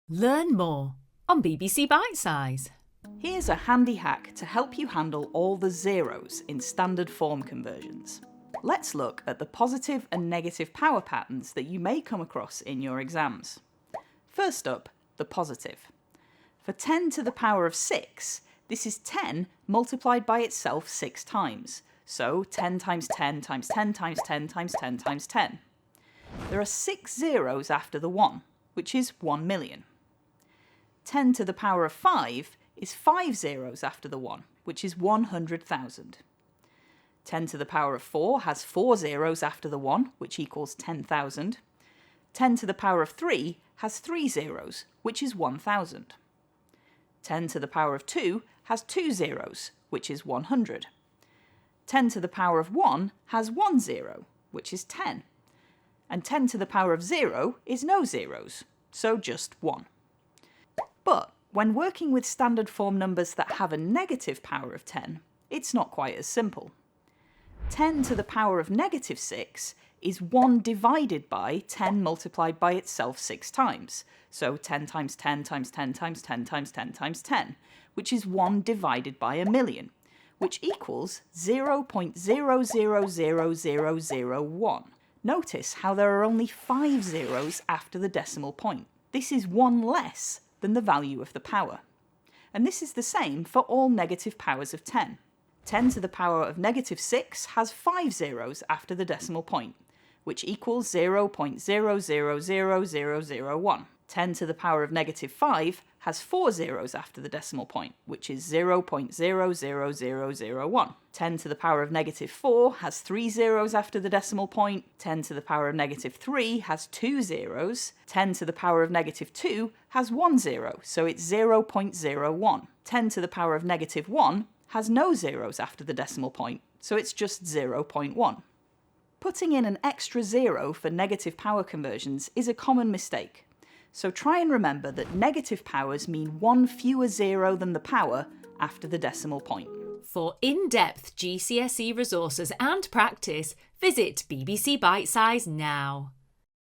Learn more on BBC Bitesize. Here's a handy hack to help you handle all the zeros in standard form conversions. Let's look at the positive and negative power patterns that you may come across in your exams. First up, the positive. For 10 to the power of 6, this is 10 multiplied by itself 6 times. So 10 times 10 times 10 times 10 times 10 times 10. There are 6 zeros after the 1, which is 1 million. 10 to the power of 5 is 5 zeros after the 1, which is 100,000. 10 to the power of 4 has 4 zeros after the 1, which equals 10,000. 10 to the power of 3 has 3 zeros, which is 1,000. 10 to the power of 2 has 2 zeros, which is 100. 10 to the power of 1 has 1 zero, which is 10. And 10 to the power of 0 is no zeros, so just 1. But when working with standard form numbers that have a negative power of 10, it's not quite as simple. 10 to the power of negative 6 is 1 divided by 10 multiplied by itself 6 times. So 10 times 10 times 10 times 10 times 10 times 10, which is 1 divided by a million, which equals 0.000001. Notice how there are only 5 zeros after the decimal point. This is 1 less than the value of the power. And this is the same for all negative powers of 10. 10 to the power of negative 6 has 5 zeros after the decimal point, which equals 0.000001. 10 to the power of negative 5 has 4 zeros after the decimal point, which is 0.00001. 10 to the power of negative 4 has 3 zeros after the decimal point. 10 to the power of negative 3 has 2 zeros. 10 to the power of negative 2 has 1 zero, so it's 0.01. 10 to the power of negative 1 has no zeros after the decimal point, so it's just 0.1. Putting in an extra zero for negative power conversions is a common mistake. So try and remember that negative powers mean 1 fewer zero than the power after the decimal point. For in-depth GCSE resources and practice, visit BBC Bitesize now.